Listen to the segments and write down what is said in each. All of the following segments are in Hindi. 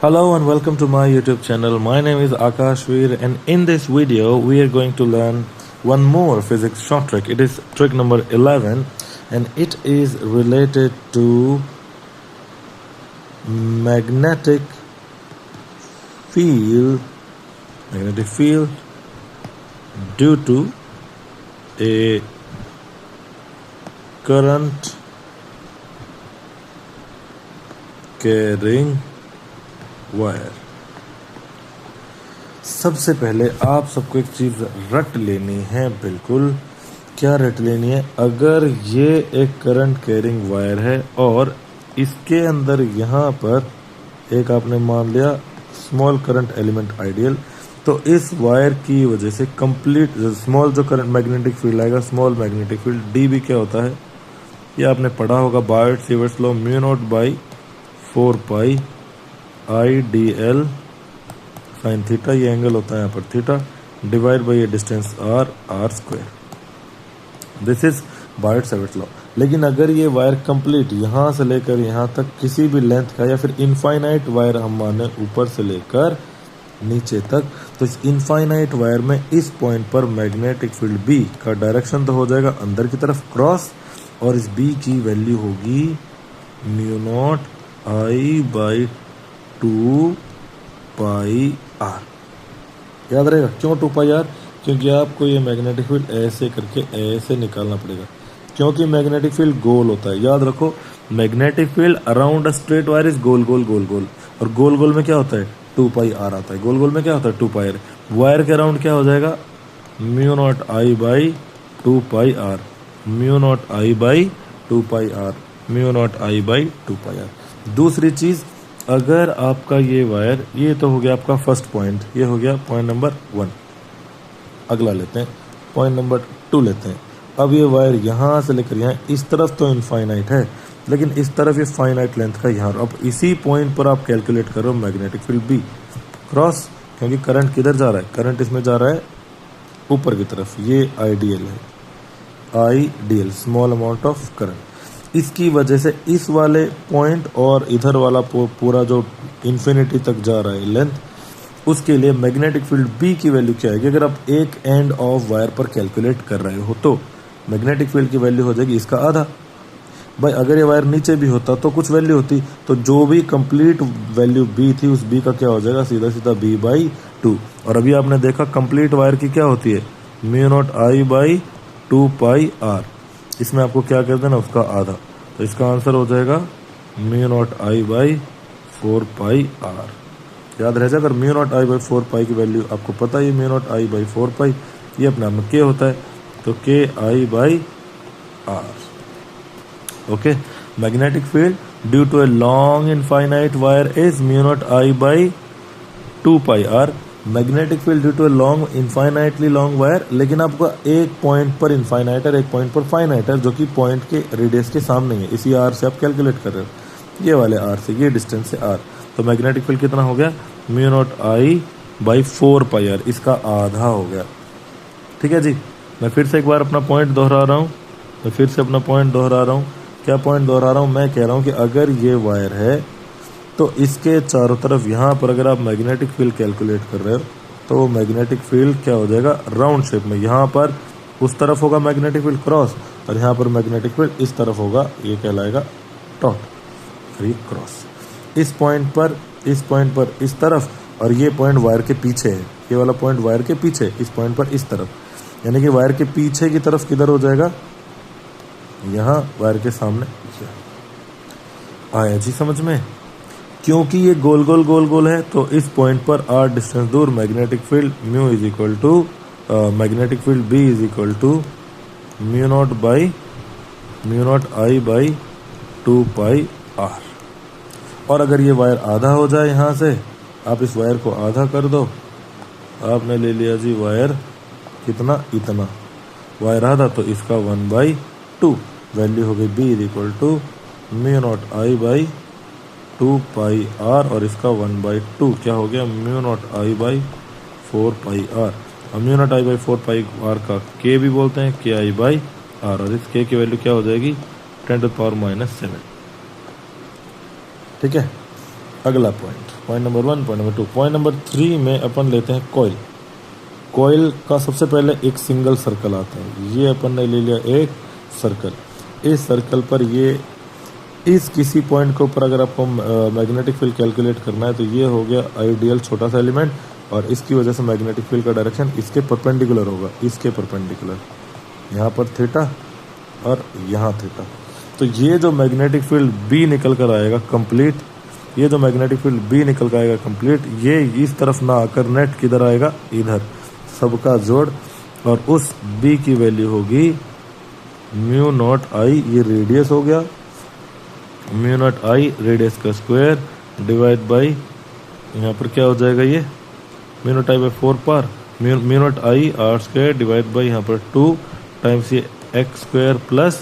Hello and welcome to my YouTube channel. My name is Akash Veer, and in this video we are going to learn one more physics short trick. It is trick number 11 and it is related to magnetic field due to a current carrying wire. सबसे पहले आप सबको एक चीज रट लेनी है। बिल्कुल क्या रट लेनी है? अगर ये एक करंट कैरिंग वायर है और इसके अंदर यहाँ पर एक आपने मान लिया स्मॉल करंट एलिमेंट आइडियल, तो इस वायर की वजह से कंप्लीट स्मॉल जो करंट मैग्नेटिक फील्ड आएगा, स्मॉल मैग्नेटिक फील्ड डीबी क्या होता है, ये आपने पढ़ा होगा Biot Savart's law, mu naught by 4 pi I D L sine theta, ये एंगल होता है यहाँ पर थीटा, डिवाइड बाई ये distance R square. This is Biot Savart's law. लेकिन अगर ये वायर कंप्लीट यहाँ से लेकर यहाँ तक किसी भी लेंथ का, या फिर इनफाइनाइट वायर हम माने ऊपर से लेकर नीचे तक, तो इस इनफाइनाइट वायर में इस पॉइंट पर मैग्नेटिक फील्ड बी का डायरेक्शन तो हो जाएगा अंदर की तरफ क्रॉस, और इस बी की वैल्यू होगी mu naught I by 2 pi R. याद रहेगा क्यों 2 पाई आर? क्योंकि आपको ये मैग्नेटिक फील्ड ऐसे करके ऐसे निकालना पड़ेगा, क्योंकि मैग्नेटिक फील्ड गोल होता है। याद रखो, magnetic field around a straight wire is गोल गोल गोल गोल, और गोल गोल में क्या होता है 2 पाई आर आता है। गोल गोल में क्या होता है 2 पाई आर। वायर के अराउंड क्या हो जाएगा mu naught I by 2 pi R, mu naught I by 2 pi R, mu naught I by 2 pi R. दूसरी चीज, अगर आपका ये वायर, ये तो हो गया आपका फर्स्ट पॉइंट, ये हो गया पॉइंट नंबर 1। अगला लेते हैं पॉइंट नंबर 2 लेते हैं। अब ये वायर यहाँ से लेकर यहाँ इस तरफ तो इनफाइनाइट है, लेकिन इस तरफ ये फाइनाइट लेंथ का यहाँ। अब इसी पॉइंट पर आप कैलकुलेट करो मैग्नेटिक फील्ड बी क्रॉस, क्योंकि करंट किधर जा रहा है, करंट इसमें जा रहा है ऊपर की तरफ, ये आइडियल है, ideal small amount of current. इसकी वजह से इस वाले पॉइंट और इधर वाला पूरा जो इन्फिनिटी तक जा रहा है लेंथ, उसके लिए मैग्नेटिक फील्ड बी की वैल्यू क्या आएगी? अगर आप एक एंड ऑफ वायर पर कैलकुलेट कर रहे हो तो मैग्नेटिक फील्ड की वैल्यू हो जाएगी इसका आधा। भाई अगर ये वायर नीचे भी होता तो कुछ वैल्यू होती, तो जो भी कंप्लीट वैल्यू बी थी उस बी का क्या हो जाएगा, सीधा सीधा बी बाई 2। और अभी आपने देखा कंप्लीट वायर की क्या होती है mu naught I by 2 pi R. इसमें आपको क्या कर देना, उसका आधा, तो इसका आंसर हो जाएगा mu naught I by 4 pi R. याद रह जाए, अगर mu naught I by 4 pi की वैल्यू आपको पता है, mu naught I by 4 pi ये अपने आप में के होता है, तो K I by R. Okay, magnetic field due to a long infinite wire is mu naught I by 2 pi R. Magnetic field due to a long infinitely long wire, लेकिन आपका एक पॉइंट पर इनफाइनाइट है, एक पॉइंट पर फाइनाइट है, जो कि पॉइंट के रेडियस के सामने है। इसी आर से आप कैलकुलेट कर रहे हो, ये वाले आर से, ये डिस्टेंस से आर। तो मैग्नेटिक फील्ड कितना हो गया mu naught I by 4 pi R, इसका आधा हो गया। ठीक है जी, मैं फिर से एक बार अपना पॉइंट दोहरा रहा हूँ, क्या पॉइंट दोहरा रहा हूँ? मैं कह रहा हूँ कि अगर ये वायर है तो इसके चारों तरफ यहाँ पर अगर आप मैग्नेटिक फील्ड कैलकुलेट कर रहे हो तो वो मैग्नेटिक फील्ड क्या हो जाएगा राउंड शेप में। यहाँ पर उस तरफ होगा मैग्नेटिक फील्ड क्रॉस, और यहाँ पर मैग्नेटिक फील्ड इस तरफ होगा, ये कहलाएगा डॉट, और ये क्रॉस। इस पॉइंट पर इस तरफ, और ये पॉइंट वायर के पीछे है, ये वाला पॉइंट वायर के पीछे, इस पॉइंट पर इस तरफ, यानी कि वायर के पीछे की तरफ किधर हो जाएगा, यहाँ वायर के सामने। आया जी समझ में? क्योंकि ये गोल गोल गोल गोल है, तो इस पॉइंट पर आर डिस्टेंस दूर magnetic field mu is equal to magnetic field B is equal to mu naught I by 2 pi R. और अगर ये वायर आधा हो जाए, यहाँ से आप इस वायर को आधा कर दो, आपने ले लिया जी वायर कितना, इतना वायर आधा, तो इसका 1/2 वैल्यू हो गई B is equal to mu naught I by 2 pi R, और इसका 1/2 क्या हो गया mu naught I by 4 pi R. और mu naught I by 4 pi R का के भी बोलते हैं, के आई बाई आर, और इस के की वैल्यू क्या हो जाएगी 10⁻⁻⁷। ठीक है, अगला point number 1, point number 2, point number 3 में अपन लेते हैं कॉइल। कॉइल का सबसे पहले एक सिंगल सर्कल आता है। ये अपन ने ले लिया एक सर्कल। इस सर्कल पर ये इस किसी पॉइंट के ऊपर अगर आपको मैग्नेटिक फील्ड कैलकुलेट करना है तो ये हो गया आइडियल छोटा सा एलिमेंट, और इसकी वजह से मैग्नेटिक फील्ड का डायरेक्शन इसके परपेंडिकुलर होगा, इसके परपेंडिकुलर, यहाँ पर थीटा और यहाँ थीटा। तो ये जो मैग्नेटिक फील्ड बी निकल कर आएगा कंप्लीट, ये जो मैग्नेटिक फील्ड बी निकल कर आएगा कंप्लीट, ये इस तरफ ना आकर नेट किधर आएगा, इधर, सबका जोड़, और उस बी की वैल्यू होगी म्यू नॉट आई, ये रेडियस हो गया, म्यू नॉट आई रेडियस का स्क्वायर डिवाइड बाई, यहाँ पर क्या हो जाएगा, ये म्यू नॉट आई बाई 4 पार, mu naught I R square divide by यहाँ पर 2 टाइम्स ये एक्स स्क्वायर प्लस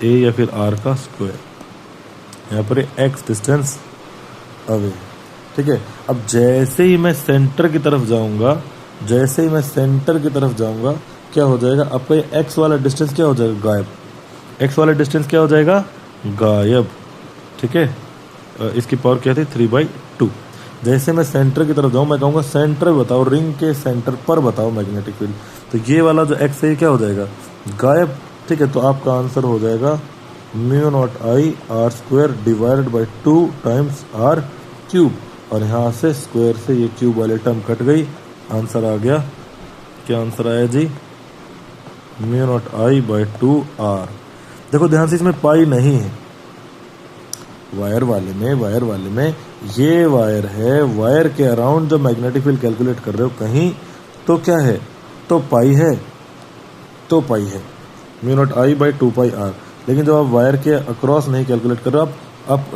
ए या फिर आर का स्क्वायर, यहाँ पर एक्स डिस्टेंस अवे। ठीक है, अब जैसे ही मैं सेंटर की तरफ जाऊंगा, जैसे ही मैं सेंटर की तरफ जाऊंगा, क्या हो जाएगा, आपका ये एक्स वाला डिस्टेंस क्या हो जाएगा, गायब। एक्स वाला डिस्टेंस क्या हो जाएगा, गायब। ठीक है, इसकी पावर क्या थी, 3/2। जैसे मैं सेंटर की तरफ जाऊं, मैं कहूँगा सेंटर बताओ, रिंग के सेंटर पर बताओ मैग्नेटिक फील्ड, तो ये वाला जो एक्स है ये क्या हो जाएगा, गायब। ठीक है, तो आपका आंसर हो जाएगा mu naught I R square divided by 2 times R cube, और यहाँ से स्क्वायर से ये क्यूब वाले टर्म कट गई, आंसर आ गया, क्या आंसर आया जी, mu naught I by 2 R. देखो ध्यान से, इसमें पाई नहीं है, वायर वाले में ये वायर है, वायर के अराउंड जो मैग्नेटिक फील्ड कैलकुलेट कर रहे हो कहीं, तो क्या है, तो पाई है, mu naught I by 2 pi R. लेकिन जब आप वायर के अक्रॉस नहीं कैलकुलेट कर रहे हो, आप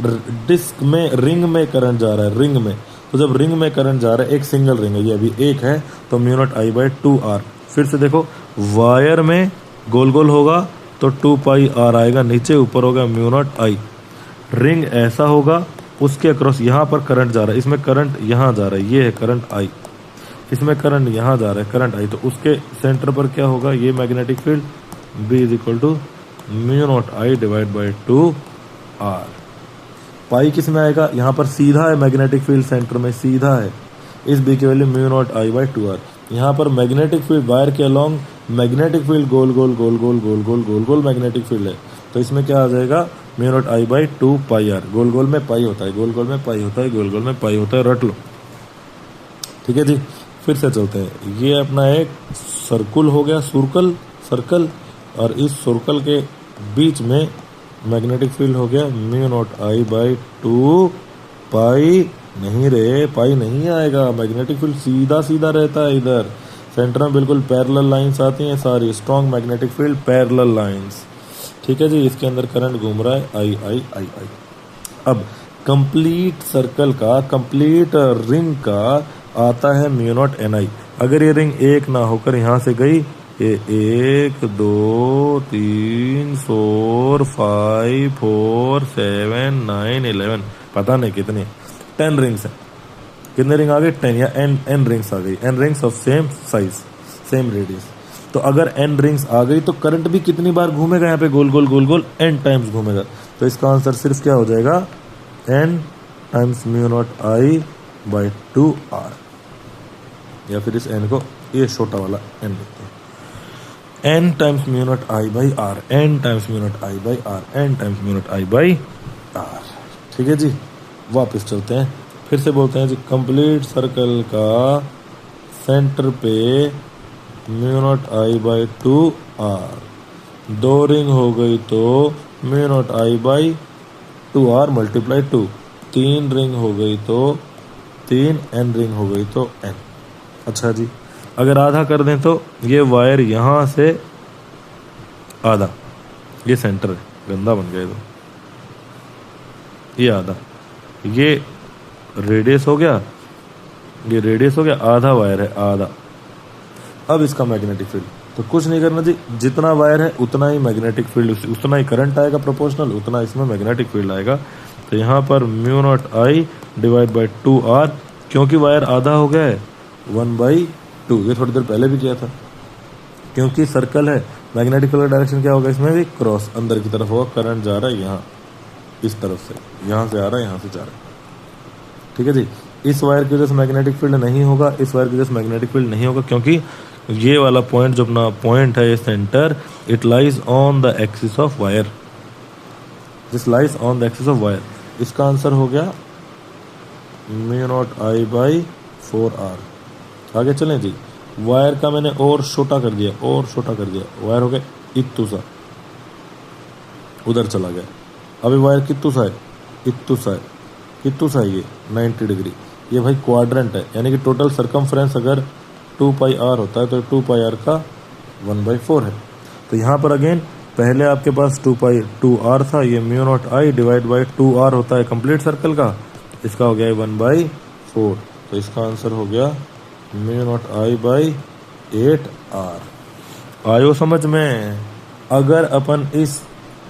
डिस्क में, रिंग में करंट जा रहा है, रिंग में, तो जब रिंग में करंट जा रहा है, एक सिंगल रिंग है, ये अभी एक है, तो mu naught I by 2 R. फिर से देखो, वायर में गोल गोल होगा तो 2 पाई आर आएगा, नीचे ऊपर होगा म्यू नॉट आई। रिंग ऐसा होगा, उसके अक्रॉस यहाँ पर करंट जा रहा है, इसमें करंट यहाँ जा रहा है, ये है करंट आई, इसमें करंट यहाँ जा रहा है, करंट आई, तो उसके सेंटर पर क्या होगा, ये magnetic field B is equal to mu naught I divide by 2 R. Pi किस में आएगा, यहाँ पर सीधा है, मैग्नेटिक फील्ड सेंटर में सीधा है, इस बी की value mu naught I by 2 R. यहाँ पर मैग्नेटिक फील्ड वायर के अलोंग, मैग्नेटिक फील्ड गोल गोल गोल गोल गोल गोल गोल गोल मैग्नेटिक फील्ड है, तो इसमें क्या आ जाएगा, mu naught I by 2 pi R. गोल गोल में पाई होता है, गोल गोल में पाई होता है, गोल गोल में पाई होता है, रट लो। ठीक है जी, फिर से चलते हैं। ये अपना एक सर्कुल हो गया, सर्कल, और इस सर्कल के बीच में मैग्नेटिक फील्ड हो गया म्यू नॉट आई बाई 2 पाई। नहीं रे, पाई नहीं आएगा, मैग्नेटिक फील्ड सीधा सीधा रहता है, इधर सेंटर में बिल्कुल पैरेलल लाइंस आती हैं सारी, strong magnetic field, parallel lines. ठीक है जी, इसके अंदर करंट घूम रहा है, आई आई आई आई। अब कंप्लीट सर्कल का, कंप्लीट रिंग का आता है म्यू नॉट एन आई। अगर ये रिंग एक ना होकर यहाँ से गई, ये 1 2 3 4 5 4 7 9 11, पता नहीं कितनी, 10 रिंग्स हैं। कितने रिंग आ गए, 10, या एन रिंग्स आ गई, N rings of same size, same radius. तो अगर एन रिंग्स आ गई तो करंट भी कितनी बार घूमेगा, यहाँ पे गोल गोल गोल गोल एन टाइम्स घूमेगा। तो इसका आंसर सिर्फ क्या हो जाएगा, N times mu naught I by 2 R, या फिर इस एन को ये छोटा वाला एन लिखते हैं, N times mu naught I by R, N times mu naught I by R, N times mu naught I by R. ठीक है जी, वापस चलते हैं, फिर से बोलते हैं जी, कंप्लीट सर्कल का सेंटर पे mu naught I by 2 R, 2 ring हो गई तो mu naught I by 2 R multiply 2, 3 ring हो गई तो 3, एन रिंग हो गई तो एन। अच्छा जी, अगर आधा कर दें तो ये वायर यहाँ से आधा, ये सेंटर है, गंदा बन गया, तो ये आधा, ये रेडियस हो गया, ये रेडियस हो गया, आधा वायर है, आधा। अब इसका मैग्नेटिक फील्ड, तो कुछ नहीं करना जी, जितना वायर है उतना ही मैग्नेटिक फील्ड, उतना ही करंट आएगा प्रोपोर्शनल, उतना इसमें मैग्नेटिक फील्ड आएगा। तो यहाँ पर mu naught I divide by 2 R, क्योंकि वायर आधा हो गया है, 1/2, ये थोड़ी देर पहले भी किया था, क्योंकि सर्कल है, मैग्नेटिक फील्ड का डायरेक्शन क्या होगा, इसमें भी क्रॉस अंदर की तरफ होगा, करंट जा रहा है यहाँ, इस तरफ से, यहाँ से आ रहा है, यहाँ से जा रहा है। ठीक है जी। इस वायर की वजह से मैग्नेटिक फील्ड नहीं होगा, इस वायर की वजह से मैग्नेटिक फील्ड नहीं होगा, क्योंकि ये वाला पॉइंट जो अपना पॉइंट है ये centre, it lies on the axis of wire, this lies on the axis of wire. इसका आंसर हो गया μ0I/4r। आगे चलें जी। वायर का मैंने और छोटा कर दिया, और छोटा कर दिया, वायर हो गया इत्तू सा, उधर चला गया। अभी वायर कित्तू सा है, इत्तू सा है, कित्तू सा है ये 90 डिग्री। ये भाई क्वाड्रेंट है, यानी कि टोटल सरकमफ्रेंस अगर 2πr होता है तो 2πr का 1/4 है। तो यहाँ पर अगेन पहले आपके पास 2r था, ये μ0I डिवाइड बाई 2r होता है कंप्लीट सर्कल का, इसका हो गया 1/4। तो इसका आंसर हो गया μ0I/8r। आयो समझ में। अगर अपन इस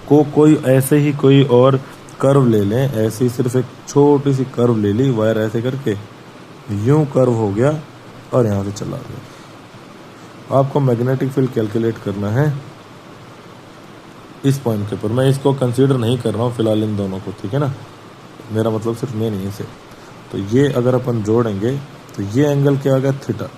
को कोई ऐसे ही कोई और कर्व ले लें, ऐसे ही सिर्फ एक छोटी सी कर्व ले ली, वायर ऐसे करके यूं कर्व हो गया और यहाँ से चला गया। आपको मैग्नेटिक फील्ड कैलकुलेट करना है इस पॉइंट के ऊपर। मैं इसको कंसीडर नहीं कर रहा हूँ फिलहाल इन दोनों को, ठीक है ना, मेरा मतलब सिर्फ मेन यहीं से। तो ये अगर अपन जोड़ेंगे तो ये एंगल क्या आ गया, थीटा,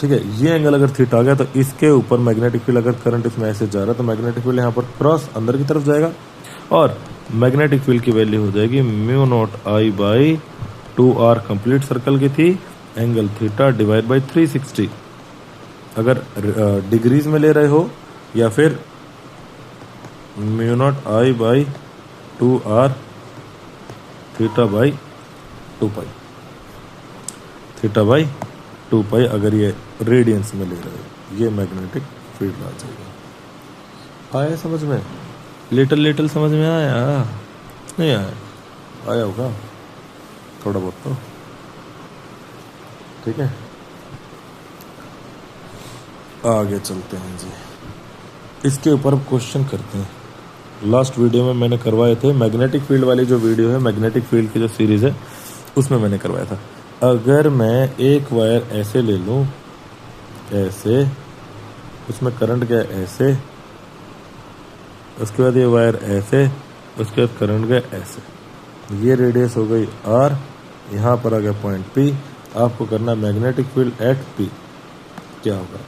ठीक है। ये एंगल अगर थीटा आ गया तो इसके ऊपर मैग्नेटिक फील्ड, अगर करंट इसमें ऐसे जा रहा है तो मैग्नेटिक फील्ड यहाँ पर क्रॉस अंदर की तरफ जाएगा और मैग्नेटिक फील्ड की वैल्यू हो जाएगी μ0I/2r कंप्लीट सर्कल की थी, एंगल थीटा डिवाइड बाई 360। अगर डिग्रीज में ले रहे हो या फिर μ0I/2r theta by 2π, theta by 2π अगर ये रेडियंस में ले रहे हो, ये मैग्नेटिक फील्ड आ जाएगा। आया समझ में? लिटिल समझ में आया? नहीं आया? आया होगा थोड़ा बहुत तो, ठीक है। आगे चलते हैं जी, इसके ऊपर अब क्वेश्चन करते हैं। लास्ट वीडियो में मैंने करवाए थे मैग्नेटिक फील्ड वाली जो वीडियो है, मैग्नेटिक फील्ड की जो सीरीज है उसमें मैंने करवाया था। अगर मैं एक वायर ऐसे ले लूं, ऐसे, उसमें करंट गया ऐसे, उसके बाद ये वायर ऐसे, उसके बाद करंट गया ऐसे, ये रेडियस हो गई r, यहाँ पर आ गया पॉइंट P। आपको करना मैग्नेटिक फील्ड एट P क्या होगा।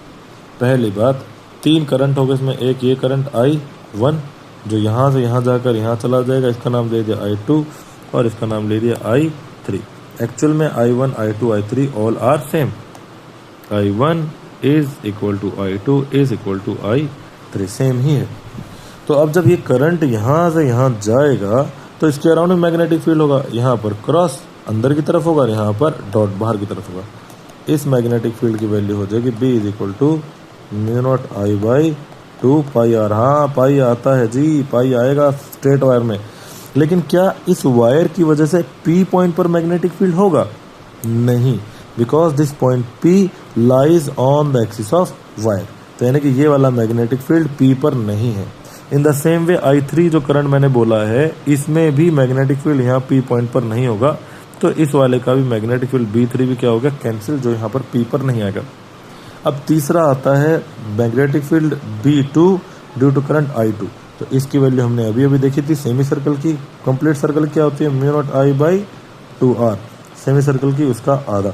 पहली बात, 3 करंट होगा इसमें, एक ये करंट I1 जो यहाँ से यहाँ जाकर यहाँ चला जाएगा, इसका नाम दे दिया I2 और इसका नाम ले दिया I3। एक्चुअल में I1, I2, I3 all are same. I1 is equal to I2 is equal to I3, same ही है। तो अब जब ये करंट यहाँ से यहाँ जाएगा तो इसके अराउंड में मैग्नेटिक फील्ड होगा, यहाँ पर क्रॉस अंदर की तरफ होगा, यहाँ पर डॉट बाहर की तरफ होगा। इस मैग्नेटिक फील्ड की वैल्यू हो जाएगी B is equal to μ0I/2πr। हाँ पाई आता है जी, पाई आएगा स्ट्रेट वायर में। लेकिन क्या इस वायर की वजह से P पॉइंट पर मैग्नेटिक फील्ड होगा? नहीं, because this point P lies on the axis of wire. तो यानी कि ये वाला मैग्नेटिक फील्ड P पर नहीं है। In the same way I3 जो करंट मैंने बोला है, इसमें भी मैग्नेटिक फील्ड यहाँ P पॉइंट पर नहीं होगा, तो इस वाले का भी मैग्नेटिक फील्ड B3 भी क्या होगा, कैंसिल, जो यहाँ पर P पर नहीं आएगा। अब तीसरा आता है magnetic field B2 due to current I2। तो इसकी वैल्यू हमने अभी अभी देखी थी, सेमी सर्कल की। कंप्लीट सर्कल क्या होती है, μ0I/2r, सेमी सर्कल की उसका आधा,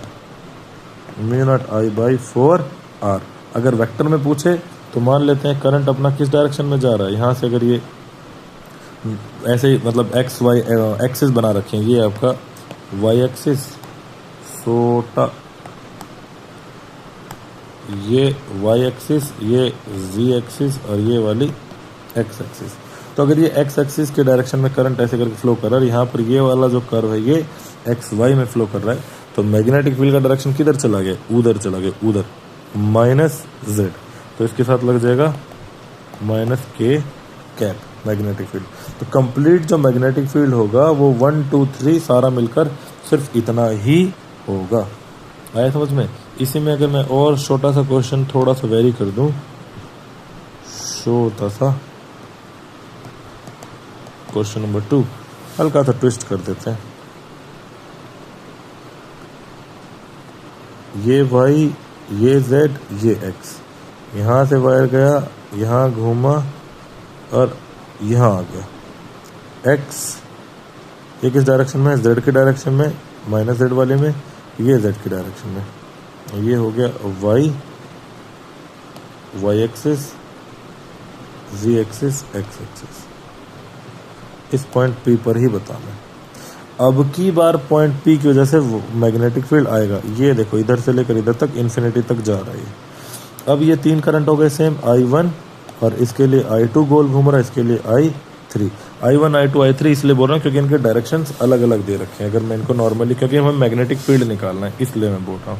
μ0I/4r। अगर वेक्टर में पूछे तो मान लेते हैं करंट अपना किस डायरेक्शन में जा रहा है, यहाँ से अगर ये ऐसे ही मतलब एक्स वाई एक्सिस बना रखें, ये आपका वाई एक्सिस छोटा, ये वाई एक्सिस, ये जी एक्सिस और ये वाली एक्स एक्सिस। तो अगर ये एक्स एक्सिस के डायरेक्शन में करंट ऐसे करके फ्लो कर रहा है, यहाँ पर ये वाला जो कर्व है ये एक्स वाई में फ्लो कर रहा है, तो मैग्नेटिक फील्ड का डायरेक्शन किधर चला गया, उधर चला गया, उधर, -z। तो इसके साथ लग जाएगा -k कैप मैग्नेटिक फील्ड। तो कंप्लीट जो मैग्नेटिक फील्ड होगा वो 1 2 3 सारा मिलकर सिर्फ इतना ही होगा। आया समझ में? इसी में अगर मैं और छोटा सा क्वेश्चन थोड़ा सा वेरी कर दूं, छोटा सा क्वेश्चन नंबर 2 हल्का सा ट्विस्ट कर देते हैं। ये y, ये z, ये x, यहाँ से वायर गया, यहाँ घूमा और यहाँ आ गया। x ये किस डायरेक्शन में है, z के डायरेक्शन में, माइनस जेड वाले में, ये जेड की डायरेक्शन में। ये हो गया वाई एक्सिस, जी एक्सिस, एक्स एक्सिस। इस पॉइंट पी पर ही बताना है। अब की बार पॉइंट पी की वजह से मैग्नेटिक फील्ड आएगा। ये देखो इधर से लेकर इधर तक इन्फिनिटी तक जा रहा है। अब ये 3 करंट हो गए सेम, I1 और इसके लिए I2 गोल घूम रहा है, इसके लिए I3। I1 I2 I3 इसलिए बोल रहा हूँ क्योंकि इनके डायरेक्शंस अलग अलग दे रखे हैं। अगर मैं इनको नॉर्मली, क्योंकि हमें मैग्नेटिक फील्ड निकालना है इसलिए मैं बोल रहा हूँ,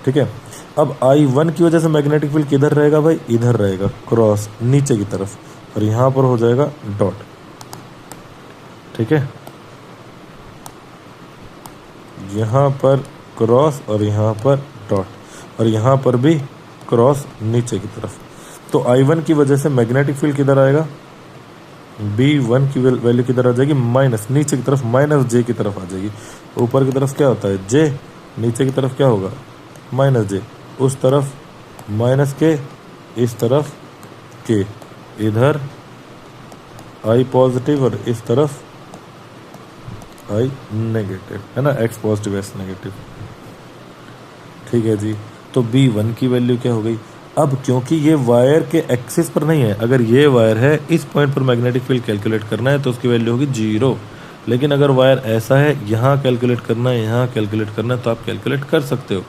ठीक है। अब I1 की वजह से मैग्नेटिक फील्ड किधर रहेगा भाई, इधर रहेगा, क्रॉस नीचे की तरफ, और यहाँ पर हो जाएगा डॉट, ठीक है। यहाँ पर क्रॉस और यहाँ पर डॉट, और यहाँ पर भी क्रॉस नीचे की तरफ। तो I1 की वजह से मैग्नेटिक फील्ड किधर आएगा, B1 की वैल्यू किधर आ जाएगी, माइनस नीचे की तरफ, माइनस जे की तरफ आ जाएगी। ऊपर की तरफ क्या होता है जे, नीचे की तरफ क्या होगा माइनस जे। उस तरफ माइनस के, इस तरफ के, इधर I पॉजिटिव और इस तरफ I नेगेटिव, है ना, X पॉजिटिव X नेगेटिव, ठीक है जी। तो B1 की वैल्यू क्या हो गई। अब क्योंकि ये वायर के एक्सिस पर नहीं है, अगर ये वायर है इस पॉइंट पर मैग्नेटिक फील्ड कैलकुलेट करना है तो उसकी वैल्यू होगी 0। लेकिन अगर वायर ऐसा है, यहाँ कैलकुलेट करना है, यहाँ कैलकुलेट करना है, तो आप कैलकुलेट कर सकते हो।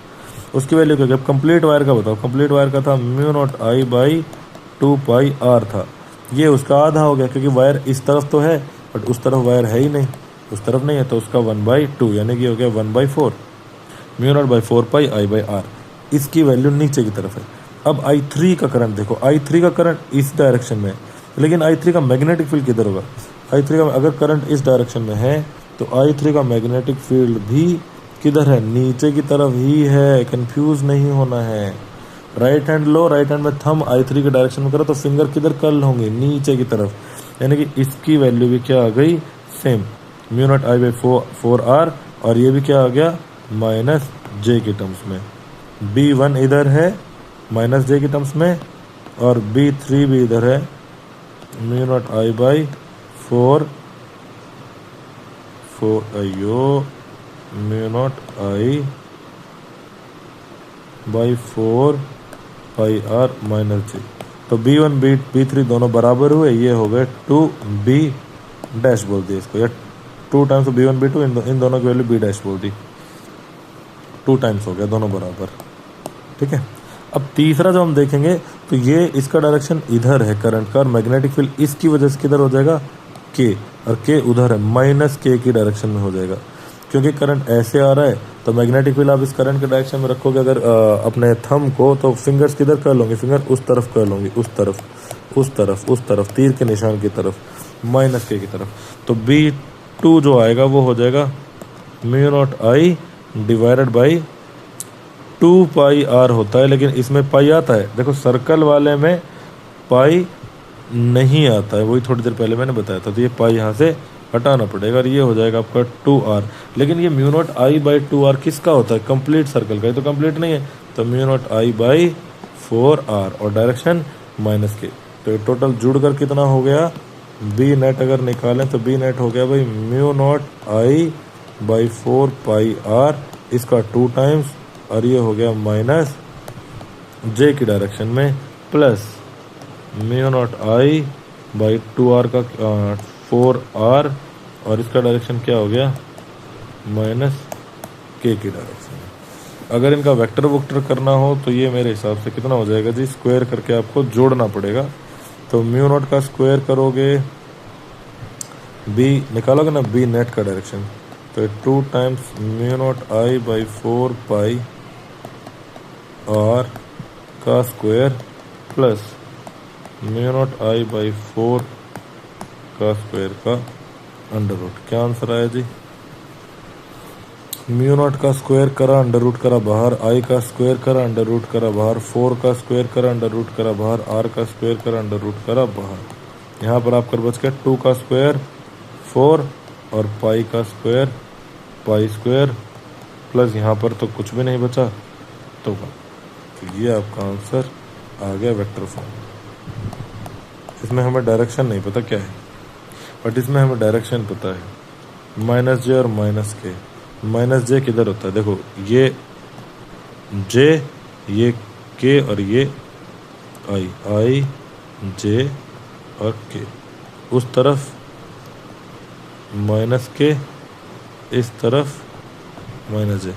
उसकी वैल्यू क्या। अब कंप्लीट वायर का बताओ। कंप्लीट वायर का था μ0I/2πr था। ये उसका आधा हो गया क्योंकि वायर इस तरफ तो है बट उस तरफ वायर है ही नहीं, उस तरफ नहीं है, तो उसका 1/2 यानी कि हो गया 1/4 μ0/4πI/r। इसकी वैल्यू नीचे की तरफ है। अब I3 का करंट देखो, I3 का करंट इस डायरेक्शन में है, लेकिन I3 का मैग्नेटिक फील्ड किधर होगा। I3 का अगर करंट इस डायरेक्शन में है तो I3 का मैग्नेटिक फील्ड भी किधर है, नीचे की तरफ ही है। कंफ्यूज नहीं होना है। राइट हैंड लो, राइट हैंड में थंब I3 के डायरेक्शन में करो तो फिंगर किधर कर्ल होंगे, नीचे की तरफ। यानी कि इसकी वैल्यू भी क्या आ गई, सेम μ0I/4r, और ये भी क्या आ गया माइनस जे के टर्म्स में। B1 इधर है माइनस जे की टर्म्स में, और B3 भी इधर है μ0I/4 μ0I/4πr माइनस जे। तो B1 B3 दोनों बराबर हुए, ये हो गए 2B डैश बोल दिया इसको, या 2 टाइम्स B1 B2, इन दोनों की वैल्यू B डैश बोल दी, 2 टाइम्स हो गया, दोनों बराबर, ठीक है। अब तीसरा जो हम देखेंगे तो ये इसका डायरेक्शन इधर है करंट का, और मैग्नेटिक फील्ड इसकी वजह से किधर हो जाएगा K, और K उधर है माइनस K की डायरेक्शन में हो जाएगा। क्योंकि करंट ऐसे आ रहा है तो मैग्नेटिक फील्ड आप इस करंट के डायरेक्शन में रखोगे अगर अपने थंब को, तो फिंगर्स किधर कर लोगे, फिंगर उस तरफ कर लोगे, उस तरफ, उस तरफ, उस तरफ, तीर के निशान की तरफ, माइनस K की तरफ। तो B2 जो आएगा वो हो जाएगा μ0I/2πr होता है, लेकिन इसमें पाई आता है। देखो सर्कल वाले में पाई नहीं आता है, वही थोड़ी देर पहले मैंने बताया था। तो ये पाई यहाँ से हटाना पड़ेगा और ये हो जाएगा आपका 2r। लेकिन ये μ0I/2r किसका होता है, कंप्लीट सर्कल का। ये तो कंप्लीट नहीं है, तो μ0I/4r और डायरेक्शन माइनस K। तो ये टोटल जुड़ कर कितना हो गया, B नेट अगर निकालें तो B नेट हो गया भाई μ0I/4πr, इसका 2 टाइम्स, और ये हो गया माइनस J की डायरेक्शन में, प्लस μ0I/2r का 4r, और इसका डायरेक्शन क्या हो गया माइनस K की डायरेक्शन में। अगर इनका वेक्टर वुक्टर करना हो तो ये मेरे हिसाब से कितना हो जाएगा जी, स्क्वायर करके आपको जोड़ना पड़ेगा। तो μ0 का स्क्वायर करोगे, B निकालोगे ना, B नेट का डायरेक्शन, तो 2 टाइम्स μ0I/4πr का स्क्वायर प्लस μ0I/4 का स्क्वायर का अंडर रूट। क्या आंसर आया जी, μ0 का स्क्वायर करा, अंडर रूट करा बाहर, I का स्क्वायर करा, अंडर रूट करा बाहर, 4 का स्क्वायर करा, अंडर रूट करा बाहर, R का स्क्वायर करा, अंडर रूट करा बाहर। यहाँ पर आपका बच गया 2 का स्क्वायर 4 और पाई का स्क्वायर पाई स्क्वायर, प्लस यहाँ पर तो कुछ भी नहीं बचा, तो ये आपका आंसर आ गया वेक्टर फॉर्म। इसमें हमें डायरेक्शन नहीं पता क्या है, बट इसमें हमें डायरेक्शन पता है, माइनस J और माइनस K। माइनस जे किधर होता है, देखो ये जे, ये के और ये आई, आई जे और के, उस तरफ माइनस के, इस तरफ माइनस जे,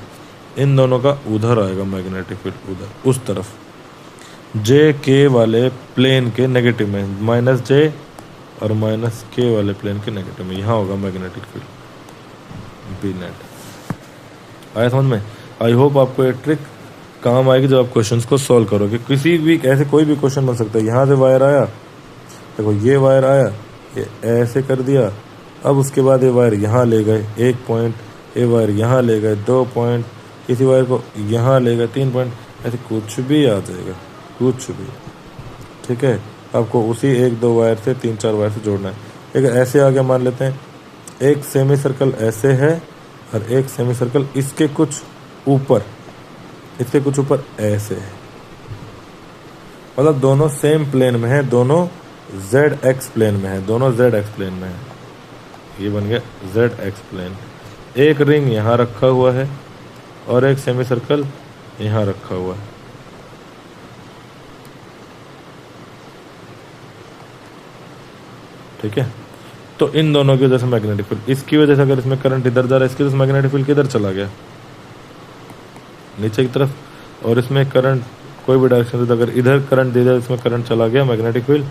इन दोनों का उधर आएगा मैग्नेटिक फील्ड, उधर उस तरफ जे के वाले प्लेन के नेगेटिव में, माइनस जे और माइनस के वाले प्लेन के नेगेटिव में, यहाँ होगा मैग्नेटिक फील्ड बी नेट। आया समझ में? आई होप आपको ये ट्रिक काम आएगी जब आप क्वेश्चंस को सॉल्व करोगे। किसी भी ऐसे कोई भी क्वेश्चन बन सकता है। यहाँ से वायर आया, देखो ये वायर आया, ये ऐसे कर दिया, अब उसके बाद ये वायर यहाँ ले गए 1 पॉइंट, ये वायर यहाँ ले गए 2 पॉइंट, किसी वायर को यहाँ ले गए 3 पॉइंट, ऐसे कुछ भी आ जाएगा, कुछ भी। ठीक है, आपको उसी 1-2 वायर से 3-4 वायर से जोड़ना है। एक ऐसे आगे मान लेते हैं, एक सेमी सर्कल ऐसे है और एक सेमी सर्कल इसके कुछ ऊपर, इसके कुछ ऊपर ऐसे है, मतलब दोनों सेम प्लेन में है, दोनों ZX प्लेन में है, दोनों ZX प्लेन में है। ये बन गया ZX प्लेन। एक रिंग यहाँ रखा हुआ है और एक सेमी सर्कल यहाँ रखा हुआ है। ठीक है, तो इन दोनों की वजह से मैग्नेटिक फील्ड, इसकी वजह से अगर इसमें करंट इधर जा रहा है, इसकी वजह से मैग्नेटिक फील्ड किधर चला गया, नीचे की तरफ। और इसमें करंट कोई भी डायरेक्शन से, अगर इधर करंट दे दिया, इसमें करंट चला गया, मैग्नेटिक फील्ड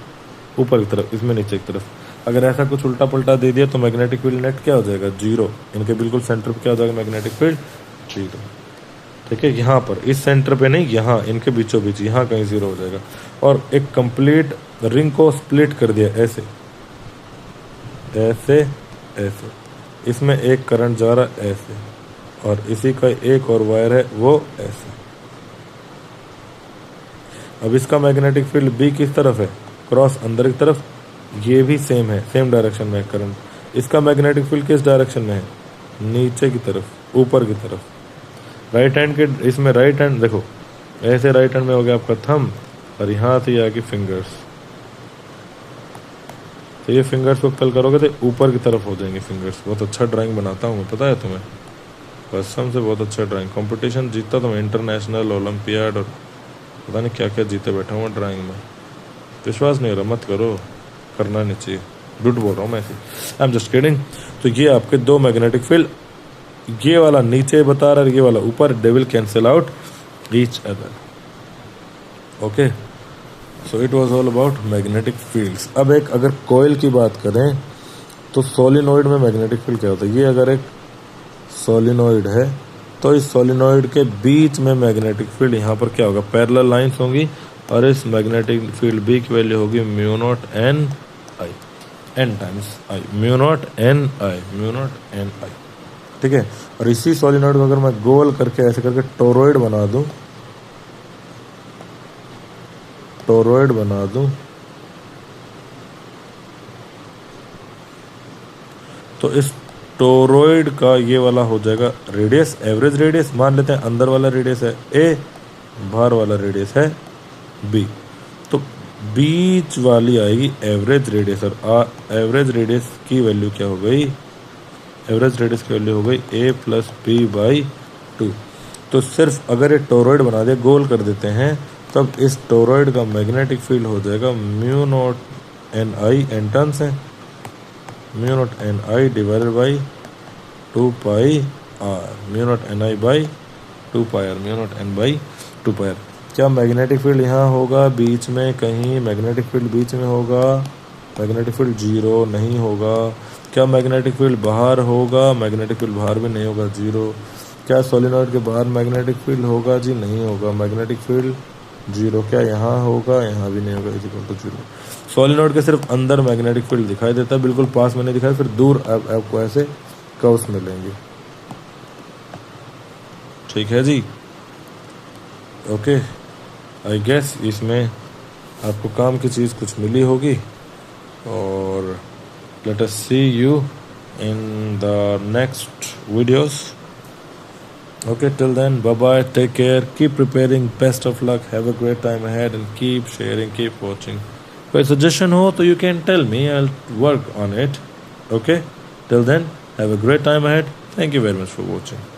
ऊपर की तरफ, इसमें नीचे की तरफ। अगर ऐसा कुछ उल्टा पुल्टा दे दिया तो मैग्नेटिक फील्ड नेट क्या हो जाएगा, 0। इनके बिल्कुल सेंटर पे क्या हो जाएगा, मैग्नेटिक फील्ड 0। ठीक है, यहाँ पर इस सेंटर पे नहीं, यहाँ इनके बीचों बीच, यहाँ कहीं 0 हो जाएगा। और एक कंप्लीट रिंग को स्प्लिट कर दिया ऐसे ऐसे ऐसे, इसमें एक करंट जा रहा है ऐसे, और इसी का एक और वायर है वो ऐसे। अब इसका मैग्नेटिक फील्ड बी किस तरफ है, क्रॉस अंदर की तरफ, ये भी सेम है, सेम डायरेक्शन में है करंट। इसका मैग्नेटिक फील्ड किस डायरेक्शन में है, नीचे की तरफ, ऊपर की तरफ। राइट हैंड के इसमें राइट हैंड देखो, ऐसे राइट हैंड में हो गया आपका थंब, और यहाँ से आगे फिंगर्स। तो ये फिंगर्स को कल करोगे तो ऊपर की तरफ हो जाएंगे फिंगर्स। बहुत अच्छा ड्राइंग बनाता हूँ मैं, पता है तुम्हें, कसम से बहुत अच्छा ड्राइंग। कंपटीशन जीता तो मैं, इंटरनेशनल, ओलंपियाड और पता नहीं क्या क्या जीते बैठा हूँ ड्राइंग में। विश्वास नहीं हो रहा, मत करो, करना नहीं चाहिए, झूठ बोल रहा हूँ मैं ऐसे, आई एम जस्ट किडिंग। तो ये आपके दो मैग्नेटिक फील्ड, ये वाला नीचे बता रहा है, ये वाला ऊपर, they will cancel out each other. Okay, so it was all about magnetic fields. अब एक अगर कॉइल की बात करें तो सोलिनॉइड में मैग्नेटिक फील्ड क्या होता है। ये अगर एक सोलिनॉइड है तो इस सोलिनॉइड के बीच में मैग्नेटिक फील्ड यहाँ पर क्या होगा, पैरेलल लाइंस होंगी, और इस मैग्नेटिक फील्ड बी की वैल्यू होगी mu naught N I, N times I, mu naught N I, mu naught N I. ठीक है, और इसी सोलिनॉइड को अगर मैं गोल करके ऐसे करके टोरॉइड बना दूं, टोरॉइड बना दूं, तो इस टोरॉइड का ये वाला हो जाएगा रेडियस, एवरेज रेडियस मान लेते हैं। अंदर वाला रेडियस है ए, बाहर वाला रेडियस है बी, तो बीच वाली आएगी एवरेज रेडियस, और एवरेज रेडियस की वैल्यू क्या हो गई, एवरेज रेडियस की वैल्यू हो गई ए प्लस बी बाई 2। तो सिर्फ अगर ये टोरॉइड बना दे, गोल कर देते हैं, तब इस टोरॉइड का मैग्नेटिक फील्ड हो जाएगा mu naught N I, N turns है, mu naught N I divided by 2 pi R, mu naught N I by 2 pi R, mu naught N by 2 pi R. क्या मैग्नेटिक फील्ड यहाँ होगा बीच में कहीं, मैग्नेटिक फील्ड बीच में होगा, मैग्नेटिक फील्ड 0 नहीं होगा। क्या मैग्नेटिक फील्ड बाहर होगा, मैग्नेटिक फील्ड बाहर भी नहीं होगा, 0। क्या सोलिनॉइड के बाहर मैग्नेटिक फील्ड होगा, जी नहीं होगा, मैग्नेटिक फील्ड 0। क्या यहाँ होगा, यहाँ भी नहीं होगा, इज इक्वल टू 0। सोलिनॉइड के सिर्फ अंदर मैग्नेटिक फील्ड दिखाई देता है, बिल्कुल पास में नहीं दिखाई, फिर दूर आपको ऐसे कर्व्स मिलेंगे। ठीक है जी, ओके, आई गेस इसमें आपको काम की चीज़ कुछ मिली होगी, और let us see you in the next videos. Okay, till then, bye-bye, take care, keep preparing, best of luck, have a great time ahead, and keep sharing, keep watching. कोई suggestion हो तो you can tell me, I'll work on it. Okay, till then, have a great time ahead. Thank you very much for watching.